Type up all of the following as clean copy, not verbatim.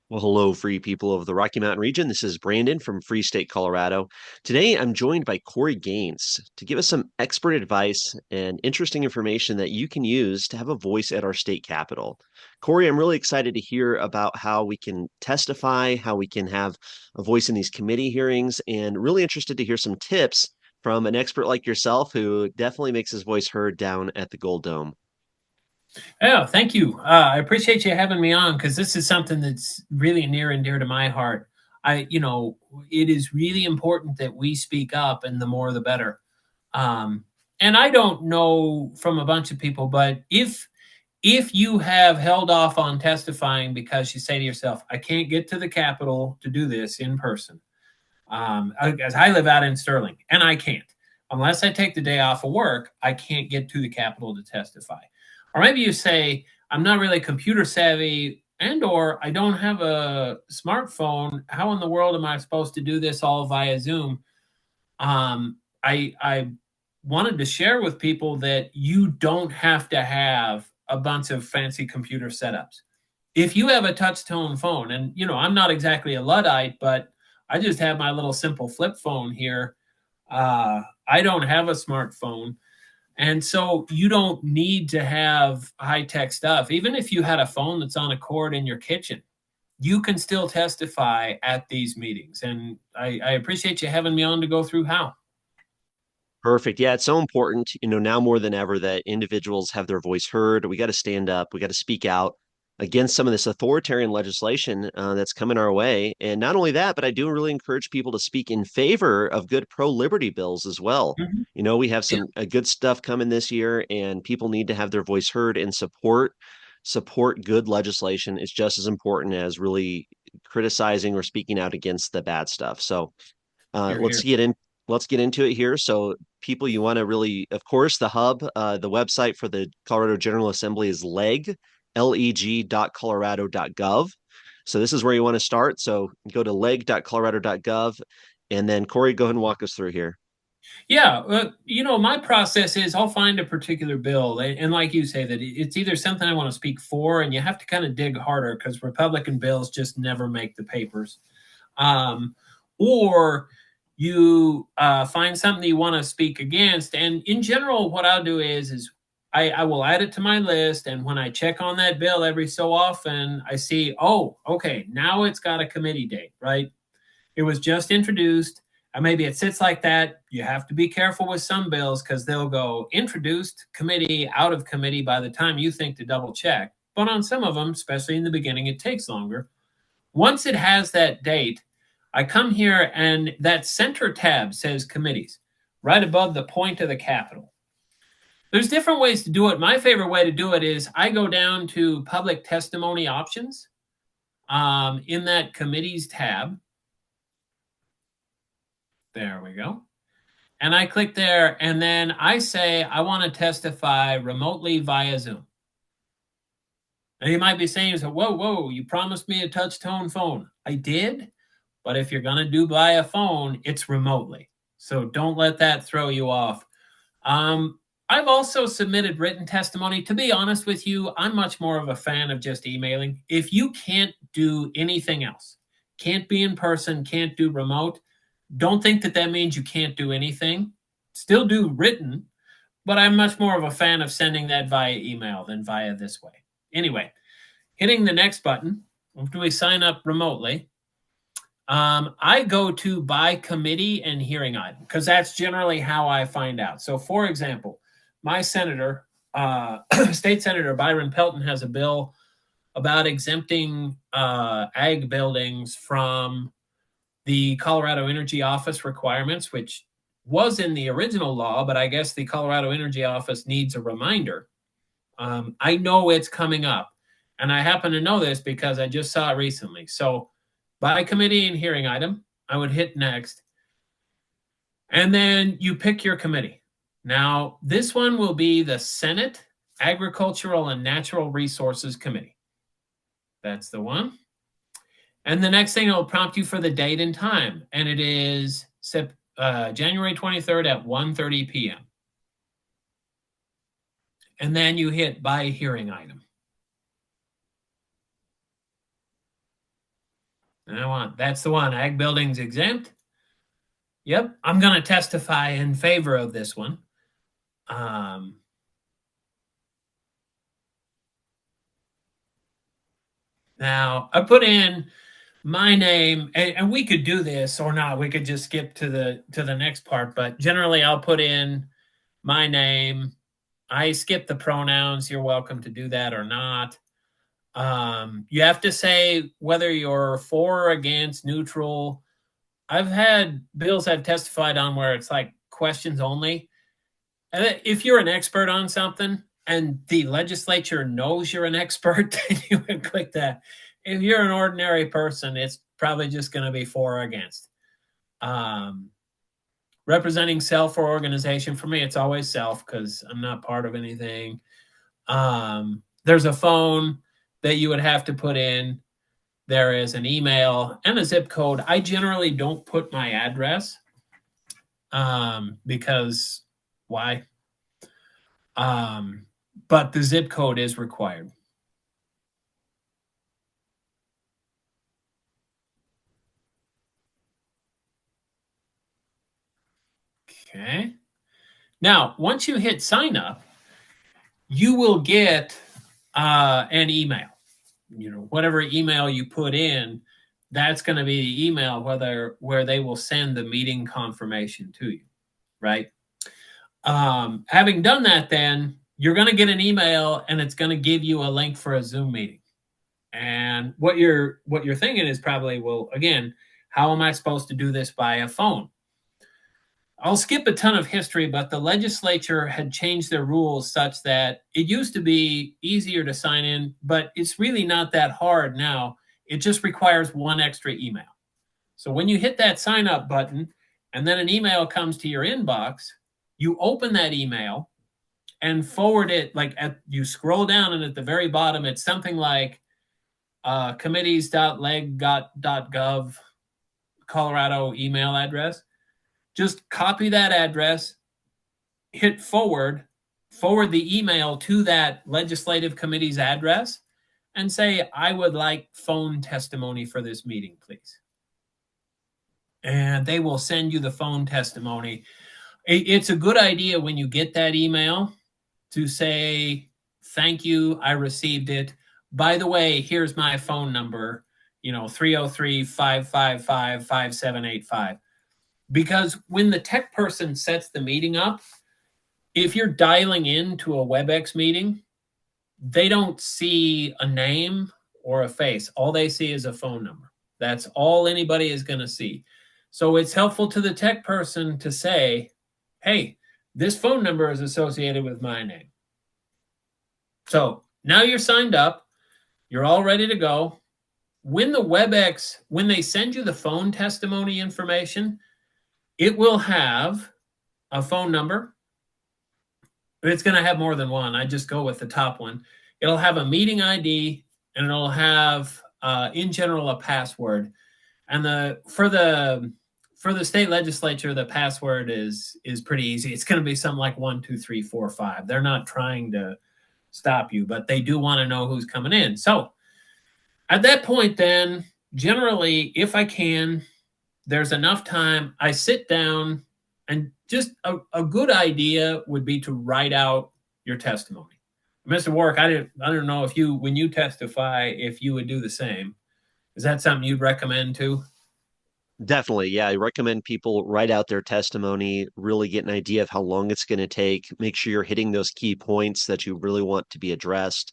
Well, hello, free people of the Rocky Mountain region. This is Brandon from Free State, Colorado. Today, I'm joined by Cory Gaines to give us some expert advice and interesting information that you can use to have a voice at our state capitol. Cory, I'm really excited to hear about how we can testify, how we can have a voice in these committee hearings, and really interested to hear some tips from an expert like yourself who definitely makes his voice heard down at the Gold Dome. Oh, thank you. I appreciate you having me on because this is something that's really near and dear to my heart. It is really important that we speak up, and the more the better. Um, and I don't know from a bunch of people, but if you have held off on testifying because you say to yourself, "I can't get to the Capitol to do this in person," as I live out in Sterling, and I can't. Unless I take the day off of work, I can't get to the Capitol to testify. Or maybe you say, I'm not really computer savvy and or I don't have a smartphone. How in the world am I supposed to do this all via Zoom? I wanted to share with people that you don't have to have a bunch of fancy computer setups. If you have a touch tone phone, and I'm not exactly a Luddite, but I just have my little simple flip phone here. I don't have a smartphone. And so you don't need to have high tech stuff. Even if you had a phone that's on a cord in your kitchen, you can still testify at these meetings. And I appreciate you having me on to go through how. Perfect. Yeah, it's so important, now more than ever that individuals have their voice heard. We got to stand up. We got to speak out against some of this authoritarian legislation that's coming our way. And not only that, but I do really encourage people to speak in favor of good pro-liberty bills as well. Mhm. We have Yeah, some good stuff coming this year, and people need to have their voice heard and support good legislation is just as important as really criticizing or speaking out against the bad stuff. So here, let's here. get in. Let's get into it here. So, people, you want to really, of course, the hub, the website for the Colorado General Assembly is leg.colorado.gov. So this is where you want to start. So go to leg.colorado.gov, and then Cory, go ahead and walk us through here. Yeah, my process is I'll find a particular bill, and like you say, that it's either something I want to speak for, and you have to kind of dig harder because Republican bills just never make the papers, um, or you find something you want to speak against. And in general, what I'll do is I will add it to my list, and when I check on that bill every so often, I see, oh, okay, now it's got a committee date, right? It was just introduced. And maybe it sits like that. You have to be careful with some bills because they'll go introduced, committee, out of committee by the time you think to double check. But on some of them, especially in the beginning, it takes longer. Once it has that date, I come here and that center tab says committees right above the point of the Capitol. There's different ways to do it. My favorite way to do it is I go down to public testimony options in that committees tab. There we go. And I click there, and then I say I want to testify remotely via Zoom. And you might be saying, so, whoa, whoa, you promised me a touch tone phone. I did, but if you're going to do by a phone, it's remotely. So don't let that throw you off. Um, I've also submitted written testimony. To be honest with you, I'm much more of a fan of just emailing. If you can't do anything else, can't be in person, can't do remote, don't think that that means you can't do anything. Still do written, but I'm much more of a fan of sending that via email than via this way. Anyway, hitting the next button, after we sign up remotely, I go to by committee and hearing item because that's generally how I find out. So, for example, my senator, State Senator Byron Pelton, has a bill about exempting ag buildings from the Colorado Energy Office requirements, which was in the original law, but I guess the Colorado Energy Office needs a reminder. I know it's coming up, and I happen to know this because I just saw it recently. So, by committee and hearing item, I would hit next, and then you pick your committee. Now, this one will be the Senate Agricultural and Natural Resources Committee. That's the one. And the next thing, it'll prompt you for the date and time, and it is January 23rd at 1:30 p.m. And then you hit by hearing item. That's the one. Ag buildings exempt. Yep, I'm going to testify in favor of this one. Now, I put in my name, and we could do this or not. We could just skip to the next part, but generally I'll put in my name. I skip the pronouns. You're welcome to do that or not. You have to say whether you're for or against, neutral. I've had bills I've testified on where it's like questions only. And if you're an expert on something and the legislature knows you're an expert, then you would click that. If you're an ordinary person, it's probably just going to be for or against. Representing self or organization, for me, it's always self because I'm not part of anything. There's a phone that you would have to put in. There is an email and a zip code. I generally don't put my address because why? But the zip code is required. Okay. Now, once you hit sign up, you will get an email. Whatever email you put in, that's going to be the email where they will send the meeting confirmation to you, right? Having done that, then you're going to get an email, and it's going to give you a link for a Zoom meeting. And what you're thinking is probably, well, again, how am I supposed to do this by a phone? I'll skip a ton of history, but the legislature had changed their rules such that it used to be easier to sign in, but it's really not that hard now. It just requires one extra email. So when you hit that sign up button and then an email comes to your inbox, you open that email and forward it. You scroll down, and at the very bottom, it's something like committees.leg.gov Colorado email address. Just copy that address, hit forward the email to that legislative committee's address, and say, I would like phone testimony for this meeting, please. And they will send you the phone testimony. It's a good idea when you get that email to say, thank you, I received it. By the way, here's my phone number, 303-555-5785. Because when the tech person sets the meeting up, if you're dialing into a WebEx meeting, they don't see a name or a face. All they see is a phone number. That's all anybody is going to see. So it's helpful to the tech person to say, hey, this phone number is associated with my name. So now you're signed up. You're all ready to go. When they send you the phone testimony information, it will have a phone number. It's going to have more than one. I just go with the top one. It'll have a meeting ID, and it'll have, in general, a password. And for the state legislature, the password is pretty easy. It's going to be something like 1, 2, 3, 4, 5. They're not trying to stop you, but they do want to know who's coming in. So at that point, then, generally, if I can, there's enough time, I sit down, and just a good idea would be to write out your testimony. Mr. Warwick, I don't know if when you testify, if you would do the same. Is that something you'd recommend too? Definitely. Yeah. I recommend people write out their testimony, really get an idea of how long it's going to take. Make sure you're hitting those key points that you really want to be addressed.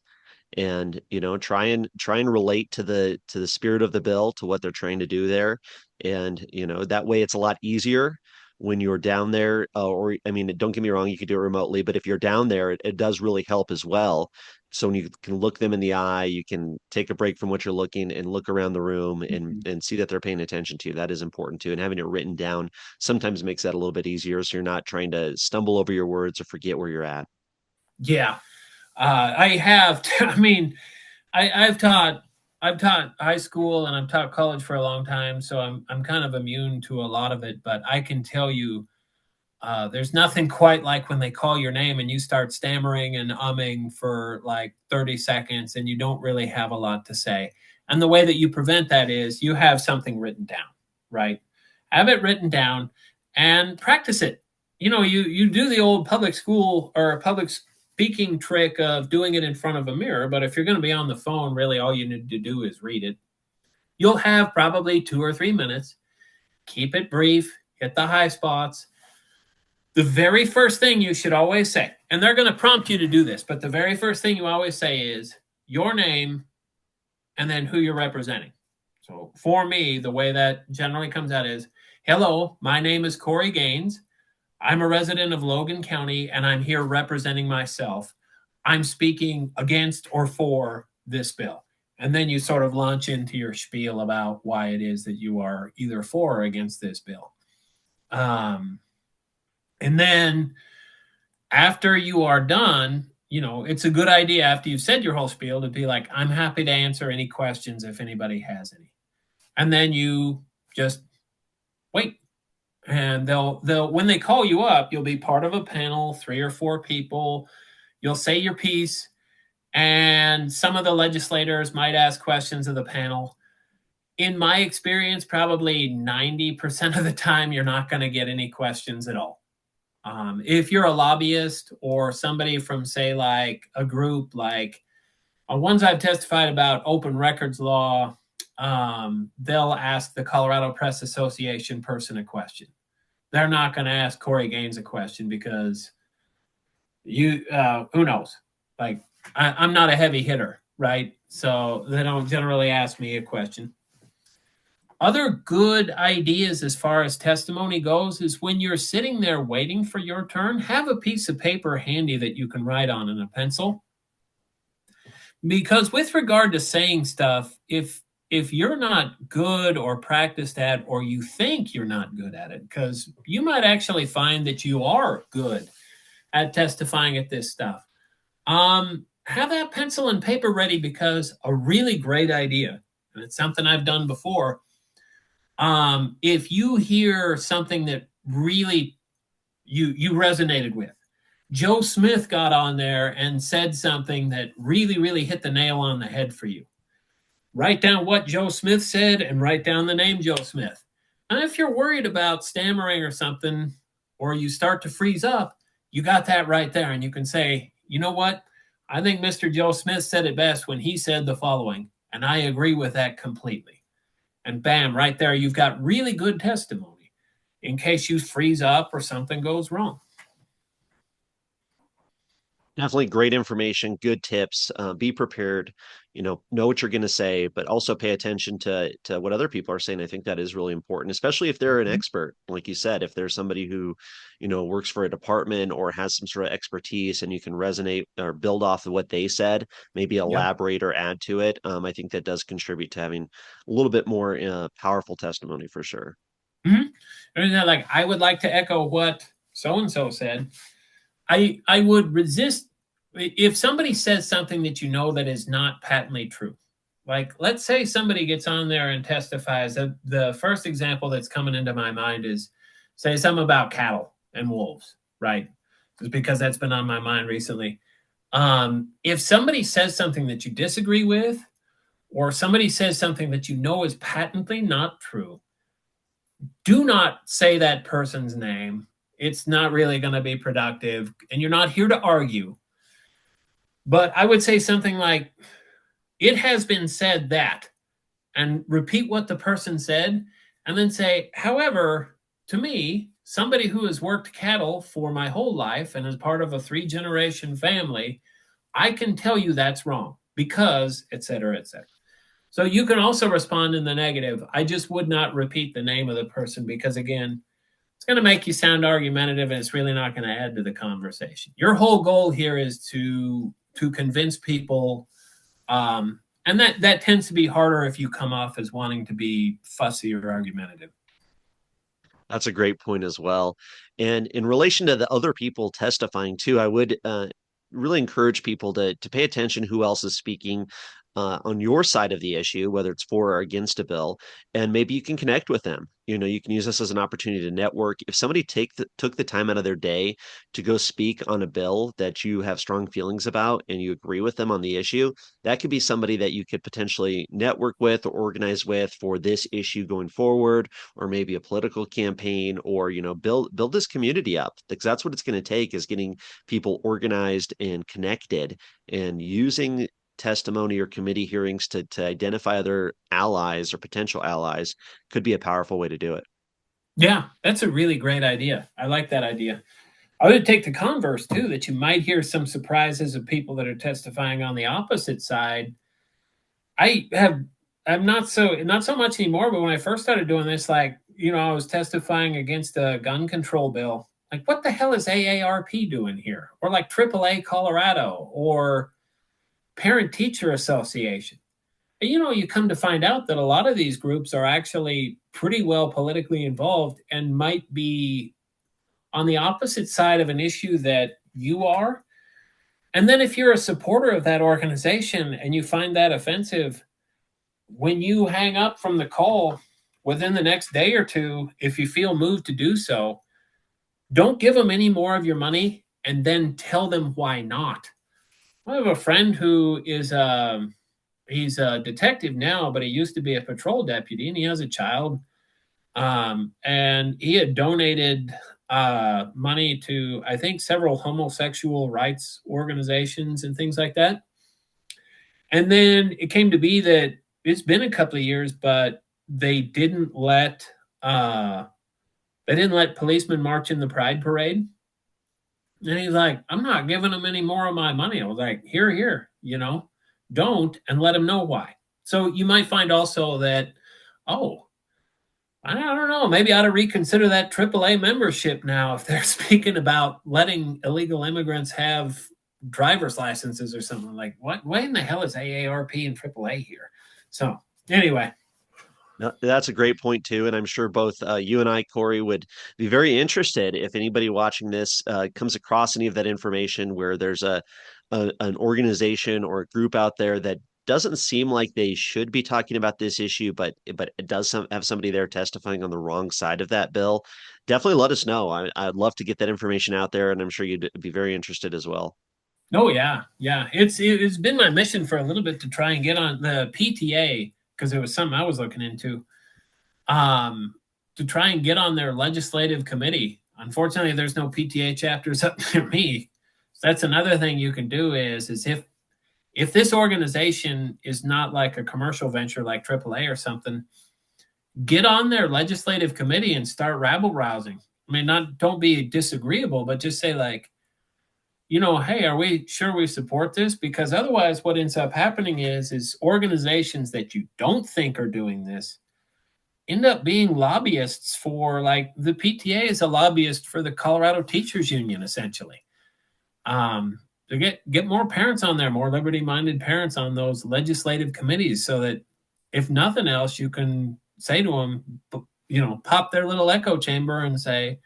And try and relate to the spirit of the bill, to what they're trying to do there. And that way it's a lot easier when you're down there. Or I mean, don't get me wrong, you could do it remotely, but if you're down there, it does really help as well. So when you can look them in the eye, you can take a break from what you're looking and look around the room and see that they're paying attention to you. That is important too. And having it written down sometimes makes that a little bit easier, so you're not trying to stumble over your words or forget where you're at. Yeah, I have. I mean, I've taught high school and I've taught college for a long time, so I'm kind of immune to a lot of it. But I can tell you, there's nothing quite like when they call your name and you start stammering and umming for like 30 seconds and you don't really have a lot to say. And the way that you prevent that is you have something written down, right? Have it written down and practice it. You do the old public school or public speaking trick of doing it in front of a mirror, but if you're going to be on the phone, really all you need to do is read it. You'll have probably 2 or 3 minutes. Keep it brief, hit the high spots. The very first thing you should always say, and they're going to prompt you to do this, but the very first thing you always say is your name and then who you're representing. So for me, the way that generally comes out is, hello, my name is Cory Gaines. I'm a resident of Logan County, and I'm here representing myself. I'm speaking against or for this bill. And then you sort of launch into your spiel about why it is that you are either for or against this bill. And then after you are done, it's a good idea after you've said your whole spiel to be like, I'm happy to answer any questions if anybody has any. And then you just wait. And they'll when they call you up, you'll be part of a panel, 3 or 4 people. You'll say your piece, and some of the legislators might ask questions of the panel. In my experience, probably 90% of the time, you're not going to get any questions at all. If you're a lobbyist or somebody from, say, like a group like ones I've testified about open records law, they'll ask the Colorado Press Association person a question. They're not going to ask Cory Gaines a question because who knows? Like, I'm not a heavy hitter, right? So they don't generally ask me a question. Other good ideas as far as testimony goes is when you're sitting there waiting for your turn, have a piece of paper handy that you can write on and a pencil. Because with regard to saying stuff, if you're not good or practiced at, or you think you're not good at it, because you might actually find that you are good at testifying at this stuff, have that pencil and paper ready, because a really great idea, and it's something I've done before, if you hear something that really you resonated with, Joe Smith got on there and said something that really, really hit the nail on the head for you. Write down what Joe Smith said and write down the name Joe Smith. And if you're worried about stammering or something, or you start to freeze up, you got that right there. And you can say, you know what? I think Mr. Joe Smith said it best when he said the following, and I agree with that completely. And bam, right there, you've got really good testimony in case you freeze up or something goes wrong. Definitely great information, good tips. Be prepared, know what you're going to say, but also pay attention to what other people are saying. I think that is really important, especially if they're an expert. Like you said, if there's somebody who, works for a department or has some sort of expertise and you can resonate or build off of what they said, maybe Yeah. elaborate or add to it. I think that does contribute to having a little bit more powerful testimony for sure. Mm-hmm. Like, I would like to echo what so and so said. I would resist if somebody says something that you know that is not patently true. Like, let's say somebody gets on there and testifies. The first example that's coming into my mind is, say, something about cattle and wolves, right? Just because that's been on my mind recently. If somebody says something that you disagree with, or somebody says something that you know is patently not true, do not say that person's name. It's not really going to be productive, and you're not here to argue. But I would say something like, it has been said that, and repeat what the person said, and then say, however, to me, somebody who has worked cattle for my whole life and is part of a 3-generation family, I can tell you that's wrong because, et cetera, et cetera. So you can also respond in the negative. I just would not repeat the name of the person because, again, it's going to make you sound argumentative, and it's really not going to add to the conversation. Your whole goal here is to convince people, and that tends to be harder if you come off as wanting to be fussy or argumentative. That's a great point as well. And in relation to the other people testifying too, I would really encourage people to pay attention who else is speaking. on your side of the issue, whether it's for or against a bill, and maybe you can connect with them. You can use this as an opportunity to network. If somebody took the time out of their day to go speak on a bill that you have strong feelings about and you agree with them on the issue, that could be somebody that you could potentially network with or organize with for this issue going forward, or maybe a political campaign, or build this community up, because that's what it's going to take, is getting people organized and connected, and using testimony or committee hearings to identify other allies or potential allies could be a powerful way to do it. Yeah, that's a really great idea. I like that idea. I would take the converse too, that you might hear some surprises of people that are testifying on the opposite side. I have I'm not so much anymore, but when I first started doing this, like, I was testifying against a gun control bill. Like, what the hell is AARP doing here? Or like AAA Colorado or Parent Teacher Association. And you come to find out that a lot of these groups are actually pretty well politically involved and might be on the opposite side of an issue that you are. And then if you're a supporter of that organization and you find that offensive, when you hang up from the call within the next day or two, if you feel moved to do so, don't give them any more of your money and then tell them why not. I have a friend who is he's a detective now, but he used to be a patrol deputy, and he has a child. And he had donated money to, I think, several homosexual rights organizations and things like that. And then it came to be that it's been a couple of years, but uh, they didn't let policemen march in the Pride Parade. And he's like, I'm not giving them any more of my money. I was like, here, don't, and let them know why. So you might find also that, oh, I don't know, maybe I ought to reconsider that AAA membership now if they're speaking about letting illegal immigrants have driver's licenses or something. Like, what in the hell is AARP and AAA here? So anyway. No, that's a great point too, and I'm sure both you and I, Cory, would be very interested if anybody watching this comes across any of that information where there's an organization or a group out there that doesn't seem like they should be talking about this issue, but it does have somebody there testifying on the wrong side of that bill. Definitely let us know. I'd love to get that information out there, and I'm sure you'd be very interested as well. Oh yeah. It's been my mission for a little bit to try and get on the PTA, because it was something I was looking into. To try and get on their legislative committee. Unfortunately, there's no PTA chapters up near me. So that's another thing you can do is if this organization is not like a commercial venture like AAA or something, get on their legislative committee and start rabble rousing. I mean, don't be disagreeable, but just say, like, hey, are we sure we support this? Because otherwise, what ends up happening is organizations that you don't think are doing this end up being lobbyists for, like, the PTA is a lobbyist for the Colorado Teachers Union, essentially. To get more parents on there, more liberty-minded parents on those legislative committees, so that if nothing else, you can say to them, pop their little echo chamber and say,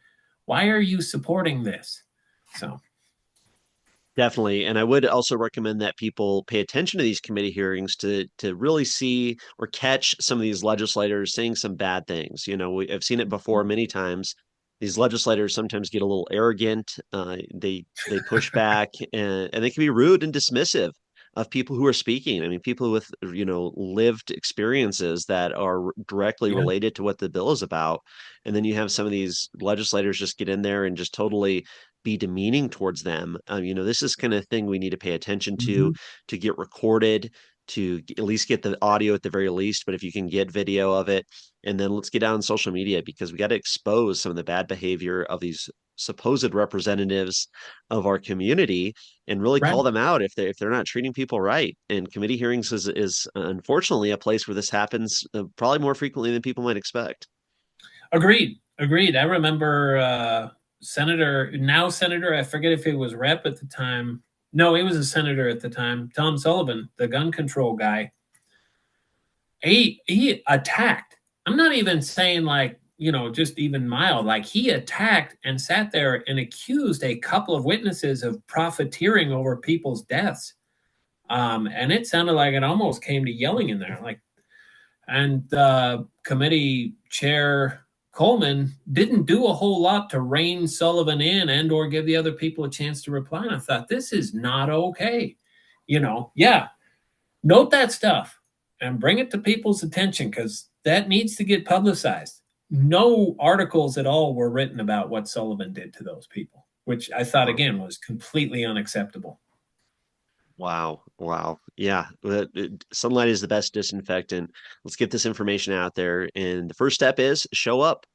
why are you supporting this? So. Definitely. And I would also recommend that people pay attention to these committee hearings to really see or catch some of these legislators saying some bad things. I've seen it before many times. These legislators sometimes get a little arrogant. They push back, and they can be rude and dismissive of people who are speaking. I mean, people with lived experiences that are directly Yeah. related to what the bill is about. And then you have some of these legislators just get in there and just totally be demeaning towards them. This is kind of thing we need to pay attention Mhm. to get recorded, to at least get the audio at the very least. But if you can get video of it, and then let's get out on social media, because we got to expose some of the bad behavior of these supposed representatives of our community and really Right. call them out if they're not treating people right. And committee hearings is unfortunately a place where this happens probably more frequently than people might expect. Agreed. I remember Senator, I forget if he was rep at the time. No, he was a senator at the time. Tom Sullivan, the gun control guy. He attacked. I'm not even saying, like, just even mild. Like, he attacked and sat there and accused a couple of witnesses of profiteering over people's deaths. And it sounded like it almost came to yelling in there. Like, and committee chair Coleman didn't do a whole lot to rein Sullivan in and or give the other people a chance to reply. And I thought, this is not okay. Yeah, note that stuff and bring it to people's attention because that needs to get publicized. No articles at all were written about what Sullivan did to those people, which I thought Wow. again was completely unacceptable. Wow. Wow. Yeah. Sunlight is the best disinfectant. Let's get this information out there. And the first step is show up.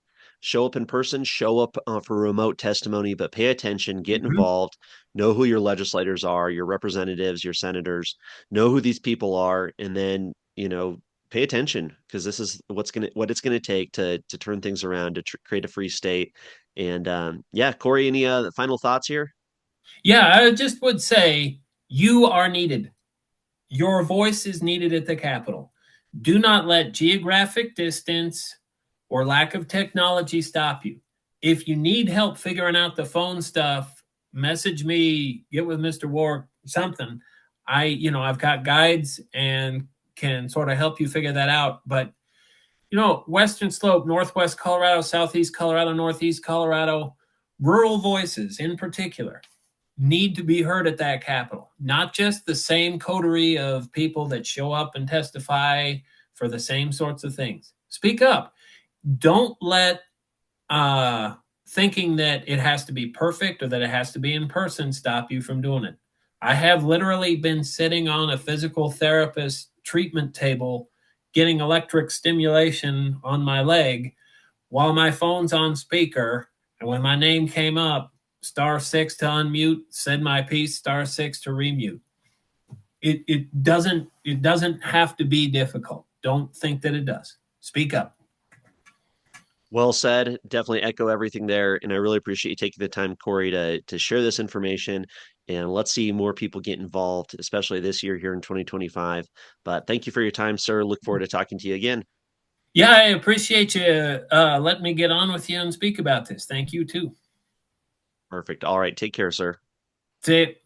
Show up in person, show up for remote testimony, but pay attention, get Mhm. involved, know who your legislators are, your representatives, your senators, know who these people are, and then, pay attention because this is what it's gonna take to turn things around to create a free state. And yeah, Cory, any final thoughts here? Yeah, I just would say you are needed. Your voice is needed at the Capitol. Do not let geographic distance or lack of technology stop you. If you need help figuring out the phone stuff, message me, get with Mr. Wark, something. I've got guides and can sort of help you figure that out. But, Western Slope, Northwest Colorado, Southeast Colorado, Northeast Colorado, rural voices in particular need to be heard at that Capitol, not just the same coterie of people that show up and testify for the same sorts of things. Speak up. Don't let uh, thinking that it has to be perfect or that it has to be in person stop you from doing it. I have literally been sitting on a physical therapist treatment table getting electric stimulation on my leg while my phone's on speaker. And when my name came up, *6 to unmute, said my piece, *6 to remute. It doesn't have to be difficult. Don't think that it does. Speak up. Well said. Definitely echo everything there. And I really appreciate you taking the time, Cory, to share this information. And let's see more people get involved, especially this year here in 2025. But thank you for your time, sir. Look forward to talking to you again. Yeah, I appreciate you letting me get on with you and speak about this. Thank you too. Perfect. All right. Take care, sir. See